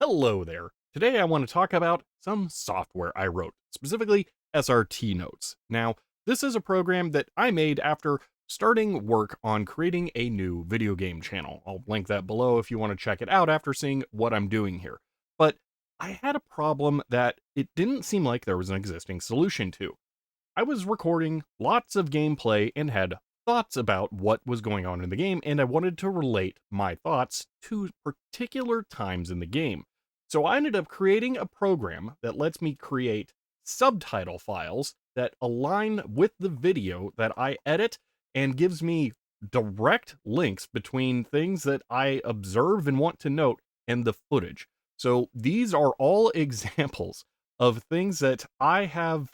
Hello there. Today I want to talk about some software I wrote, specifically SRT notes. Now, this is a program that I made after starting work on creating a new video game channel. I'll link that below if you want to check it out after seeing what I'm doing here. But I had a problem that it didn't seem like there was an existing solution to. I was recording lots of gameplay and had thoughts about what was going on in the game, and I wanted to relate my thoughts to particular times in the game. So I ended up creating a program that lets me create subtitle files that align with the video that I edit and gives me direct links between things that I observe and want to note and the footage. So these are all examples of things that I have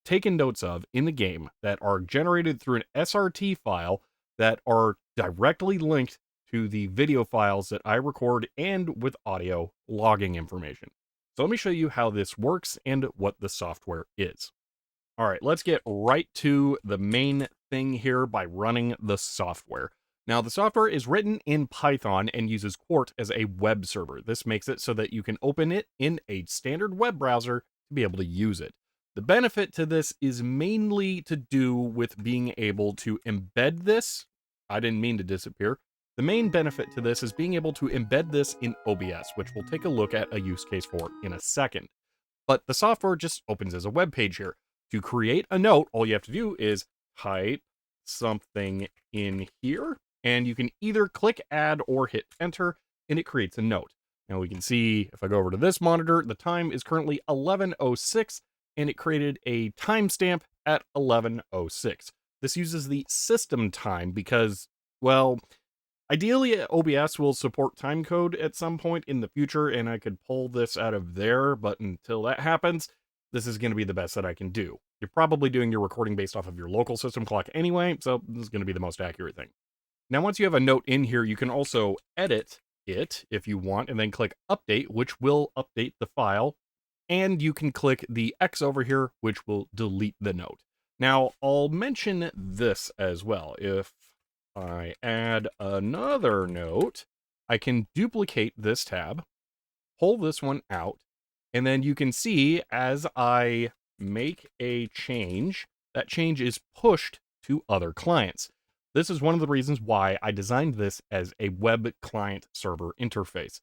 taken notes of in the game that are generated through an SRT file that are directly linked to the video files that I record and with audio logging information. So let me show you how this works and what the software is. All right, let's get right to the main thing here by running the software. Now, the software is written in Python and uses Quart as a web server. This makes it so that you can open it in a standard web browser to be able to use it. The benefit to this is mainly to do with being able to embed this. I didn't mean to disappear. The main benefit to this is being able to embed this in OBS, which we'll take a look at a use case for in a second. But the software just opens as a web page here. To create a note, all you have to do is type something in here, and you can either click add or hit enter, and it creates a note. Now we can see, if I go over to this monitor, the time is currently 11:06, and it created a timestamp at 11:06. This uses the system time because, well, ideally OBS will support timecode at some point in the future, and I could pull this out of there, but until that happens, this is going to be the best that I can do. You're probably doing your recording based off of your local system clock anyway, so this is going to be the most accurate thing. Now, once you have a note in here, you can also edit it if you want, and then click update, which will update the file. And you can click the X over here, which will delete the note. Now, I'll mention this as well. If I add another note, I can duplicate this tab, pull this one out, and then you can see as I make a change, that change is pushed to other clients. This is one of the reasons why I designed this as a web client server interface.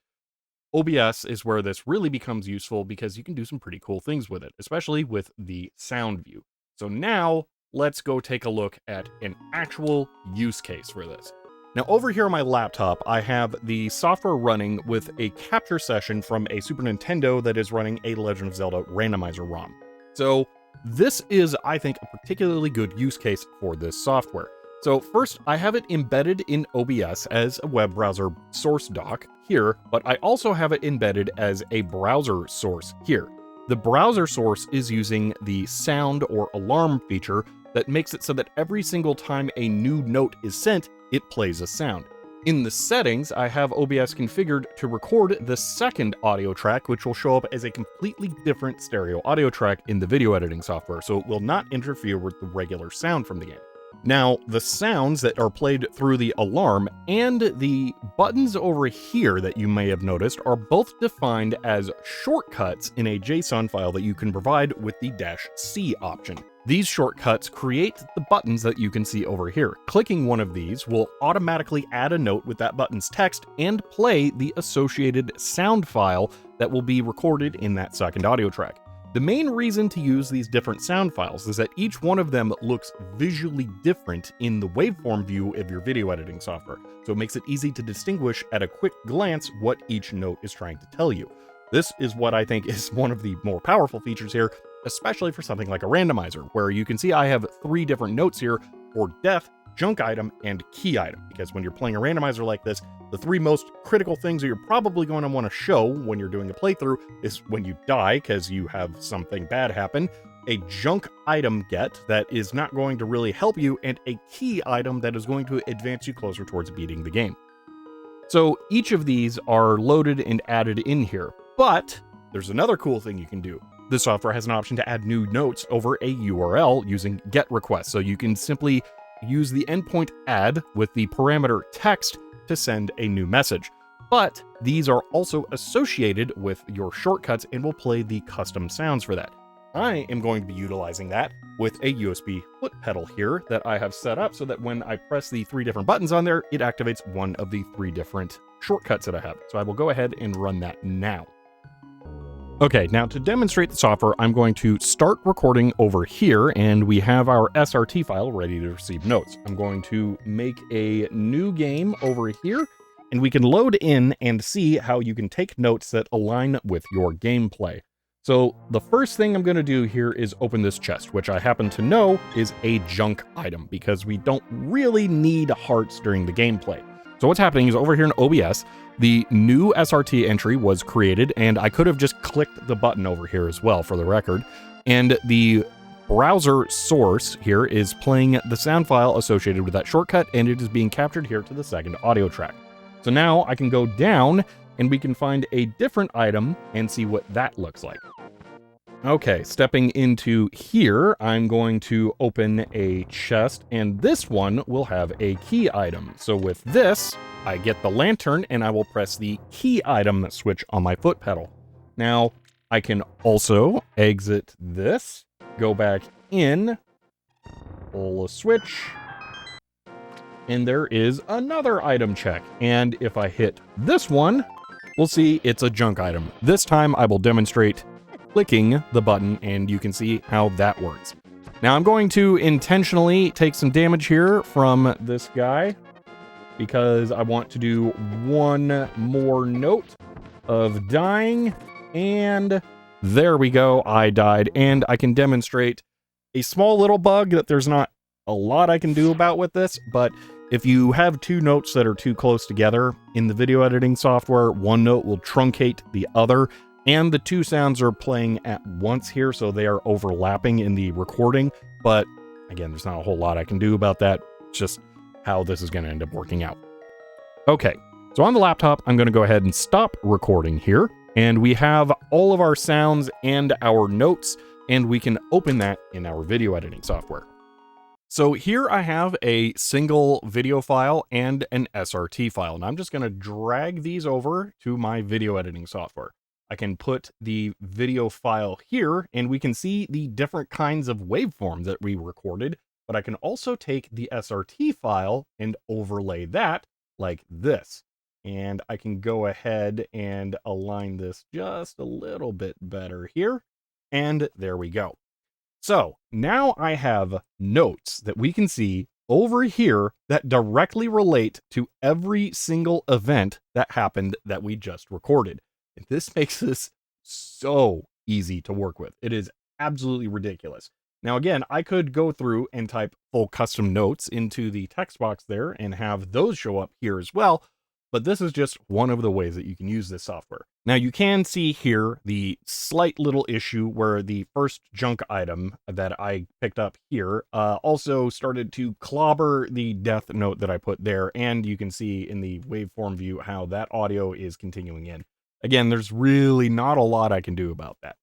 OBS is where this really becomes useful because you can do some pretty cool things with it, especially with the sound view. So now let's go take a look at an actual use case for this. Now over here on my laptop, I have the software running with a capture session from a Super Nintendo that is running a Legend of Zelda randomizer ROM. So this is, I think, a particularly good use case for this software. So first, I have it embedded in OBS as a web browser source doc here, but I also have it embedded as a browser source here. The browser source is using the sound or alarm feature that makes it so that every single time a new note is sent, it plays a sound. In the settings, I have OBS configured to record the second audio track, which will show up as a completely different stereo audio track in the video editing software, so it will not interfere with the regular sound from the game. Now, the sounds that are played through the alarm and the buttons over here that you may have noticed are both defined as shortcuts in a JSON file that you can provide with the -C option. These shortcuts create the buttons that you can see over here. Clicking one of these will automatically add a note with that button's text and play the associated sound file that will be recorded in that second audio track. The main reason to use these different sound files is that each one of them looks visually different in the waveform view of your video editing software, so it makes it easy to distinguish at a quick glance what each note is trying to tell you. This is what I think is one of the more powerful features here, especially for something like a randomizer, where you can see I have 3 different notes here for death, junk item, and key item, because when you're playing a randomizer like this, the 3 most critical things that you're probably going to want to show when you're doing a playthrough is when you die, because you have something bad happen, a junk item get that is not going to really help you, and a key item that is going to advance you closer towards beating the game. So each of these are loaded and added in here, but there's another cool thing you can do. The software has an option to add new notes over a URL using GET request, so you can simply use the endpoint add with the parameter text to send a new message. but these are also associated with your shortcuts and will play the custom sounds for that. I am going to be utilizing that with a USB foot pedal here that I have set up so that when I press the 3 different buttons on there, it activates one of the 3 different shortcuts that I have. So I will go ahead and run that now. Okay, now to demonstrate the software, I'm going to start recording over here, and we have our SRT file ready to receive notes. I'm going to make a new game over here, and we can load in and see how you can take notes that align with your gameplay. So the first thing I'm going to do here is open this chest, which I happen to know is a junk item because we don't really need hearts during the gameplay. So what's happening is over here in OBS, the new SRT entry was created, and I could have just clicked the button over here as well for the record. And the browser source here is playing the sound file associated with that shortcut, and it is being captured here to the second audio track. So now I can go down and we can find a different item and see what that looks like. Okay, stepping into here, I'm going to open a chest, and this one will have a key item. So with this, I get the lantern, and I will press the key item switch on my foot pedal. Now, I can also exit this, go back in, pull a switch, and there is another item check. And if I hit this one, we'll see it's a junk item. This time I will demonstrate clicking the button, and you can see how that works. Now I'm going to intentionally take some damage here from this guy because I want to do one more note of dying, and there we go, I died. And I can demonstrate a small little bug that there's not a lot I can do about with this, but if you have 2 notes that are too close together in the video editing software, one note will truncate the other, and the 2 sounds are playing at once here, so they are overlapping in the recording. But again, there's not a whole lot I can do about that. It's just how this is going to end up working out. Okay, so on the laptop, I'm going to go ahead and stop recording here, and we have all of our sounds and our notes, and we can open that in our video editing software. So here I have a single video file and an SRT file, and I'm just going to drag these over to my video editing software. I can put the video file here, and we can see the different kinds of waveforms that we recorded, but I can also take the SRT file and overlay that like this. And I can go ahead and align this just a little bit better here, and there we go. So now I have notes that we can see over here that directly relate to every single event that happened that we just recorded. And this makes this so easy to work with. It is absolutely ridiculous. Now, again, I could go through and type full custom notes into the text box there and have those show up here as well. But this is just one of the ways that you can use this software. Now, you can see here the slight little issue where the first junk item that I picked up here also started to clobber the death note that I put there. And you can see in the waveform view how that audio is continuing in. Again, there's really not a lot I can do about that.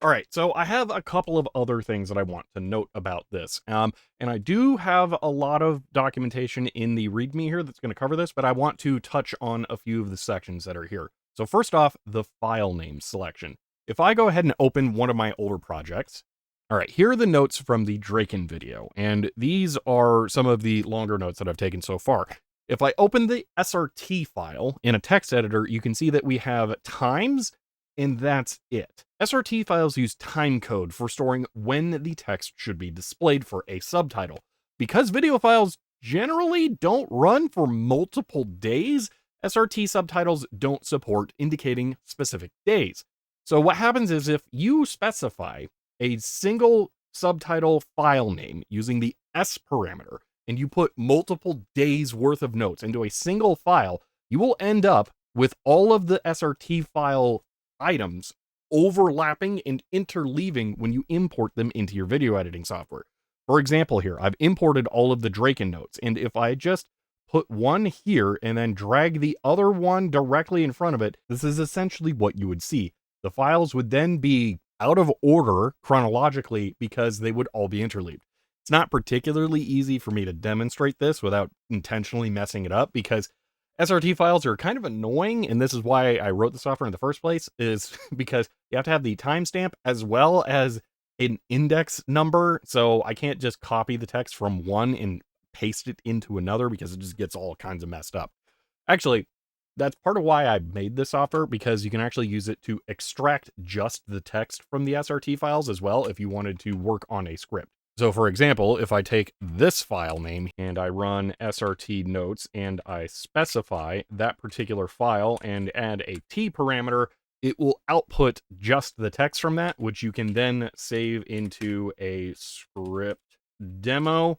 All right, so I have a couple of other things that I want to note about this. And I do have a lot of documentation in the README here that's going to cover this, but I want to touch on a few of the sections that are here. So first off, the file name selection. If I go ahead and open one of my older projects, all right, here are the notes from the Draken video, and these are some of the longer notes that I've taken so far. If I open the SRT file in a text editor, you can see that we have times, and that's it. SRT files use timecode for storing when the text should be displayed for a subtitle. Because video files generally don't run for multiple days, SRT subtitles don't support indicating specific days. So what happens is if you specify a single subtitle file name using the S parameter, and you put multiple days worth of notes into a single file, you will end up with all of the SRT file items overlapping and interleaving when you import them into your video editing software. For example, here, I've imported all of the Draken notes, and if I just put one here and then drag the other one directly in front of it, this is essentially what you would see. The files would then be out of order chronologically because they would all be interleaved. It's not particularly easy for me to demonstrate this without intentionally messing it up because SRT files are kind of annoying, and this is why I wrote the software in the first place, is because you have to have the timestamp as well as an index number, so I can't just copy the text from one and paste it into another because it just gets all kinds of messed up. Actually, that's part of why I made this software, because you can actually use it to extract just the text from the SRT files as well if you wanted to work on a script. So for example, if I take this file name and I run SRT notes and I specify that particular file and add a T parameter, it will output just the text from that, which you can then save into a script demo.txt.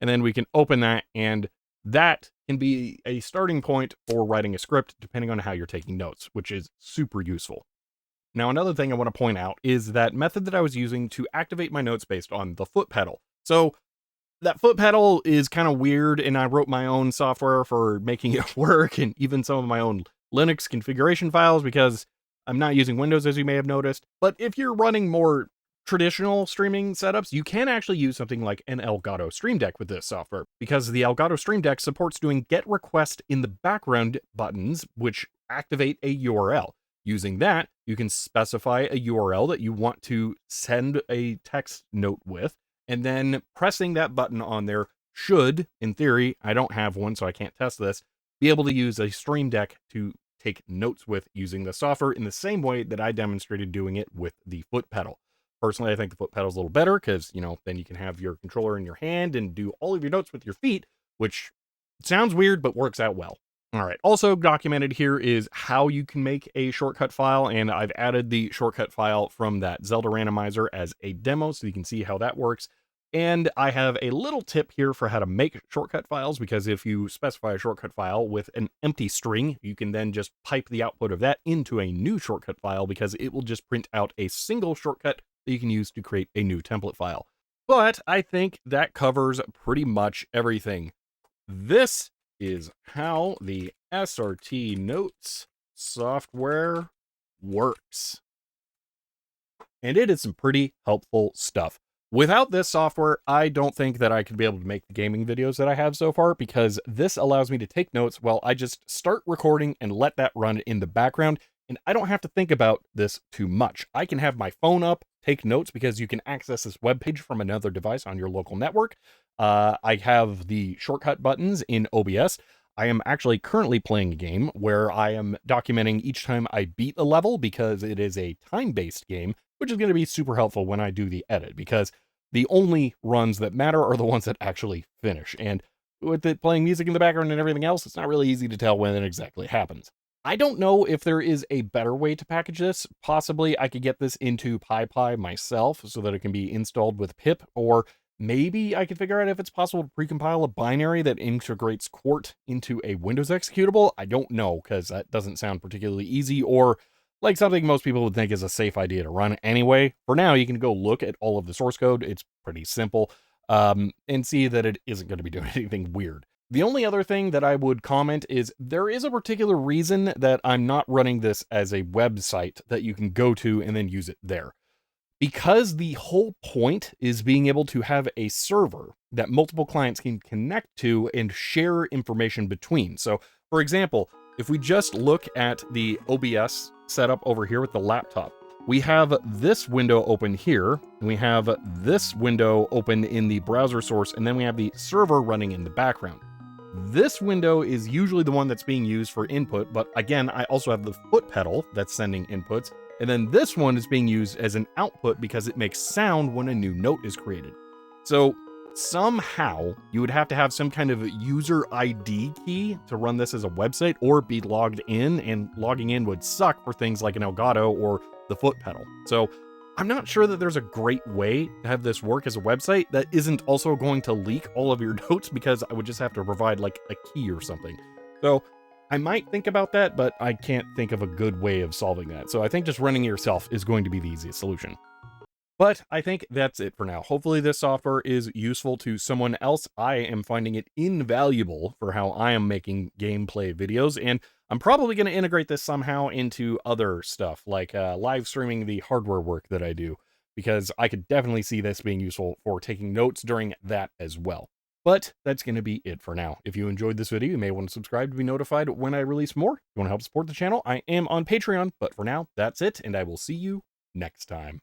And then we can open that, and that can be a starting point for writing a script depending on how you're taking notes, which is super useful. Now, another thing I want to point out is that method that I was using to activate my notes based on the foot pedal. So that foot pedal is kind of weird, and I wrote my own software for making it work, and even some of my own Linux configuration files, because I'm not using Windows, as you may have noticed. But if you're running more traditional streaming setups, you can actually use something like an Elgato Stream Deck with this software, because the Elgato Stream Deck supports doing get request in the background buttons, which activate a URL. Using that, you can specify a URL that you want to send a text note with, and then pressing that button on there should, in theory, I don't have one so I can't test this, be able to use a Stream Deck to take notes with using the software in the same way that I demonstrated doing it with the foot pedal. Personally, I think the foot pedal is a little better because, then you can have your controller in your hand and do all of your notes with your feet, which sounds weird but works out well. All right, also documented here is how you can make a shortcut file, and I've added the shortcut file from that Zelda randomizer as a demo so you can see how that works. And I have a little tip here for how to make shortcut files, because if you specify a shortcut file with an empty string, you can then just pipe the output of that into a new shortcut file, because it will just print out a single shortcut that you can use to create a new template file. But I think that covers pretty much everything. This is how the SRT Notes software works. And it is some pretty helpful stuff. Without this software, I don't think that I could be able to make the gaming videos that I have so far, because this allows me to take notes while I just start recording and let that run in the background. And I don't have to think about this too much. I can have my phone up, take notes, because you can access this webpage from another device on your local network. I have the shortcut buttons in OBS. I am actually currently playing a game where I am documenting each time I beat a level, because it is a time-based game, which is going to be super helpful when I do the edit, because the only runs that matter are the ones that actually finish. And with it playing music in the background and everything else, it's not really easy to tell when it exactly happens. I don't know if there is a better way to package this. Possibly I could get this into PyPy myself so that it can be installed with pip, or maybe I could figure out if it's possible to precompile a binary that integrates Qt into a Windows executable. I don't know, because that doesn't sound particularly easy, or like something most people would think is a safe idea to run anyway. For now, you can go look at all of the source code. It's pretty simple, and see that it isn't going to be doing anything weird. The only other thing that I would comment is there is a particular reason that I'm not running this as a website that you can go to and then use it there. Because the whole point is being able to have a server that multiple clients can connect to and share information between. So, for example, if we just look at the OBS setup over here with the laptop, we have this window open here, and we have this window open in the browser source, and then we have the server running in the background. This window is usually the one that's being used for input, but again, I also have the foot pedal that's sending inputs, and then this one is being used as an output because it makes sound when a new note is created. So somehow you would have to have some kind of user ID key to run this as a website, or be logged in, and logging in would suck for things like an Elgato or the foot pedal. So I'm not sure that there's a great way to have this work as a website that isn't also going to leak all of your notes, because I would just have to provide like a key or something. So I might think about that, but I can't think of a good way of solving that. So I think just running it yourself is going to be the easiest solution. But I think that's it for now. Hopefully this software is useful to someone else. I am finding it invaluable for how I am making gameplay videos, and I'm probably going to integrate this somehow into other stuff, like live streaming the hardware work that I do, because I could definitely see this being useful for taking notes during that as well. But that's going to be it for now. If you enjoyed this video, you may want to subscribe to be notified when I release more. If you want to help support the channel, I am on Patreon. But for now, that's it, and I will see you next time.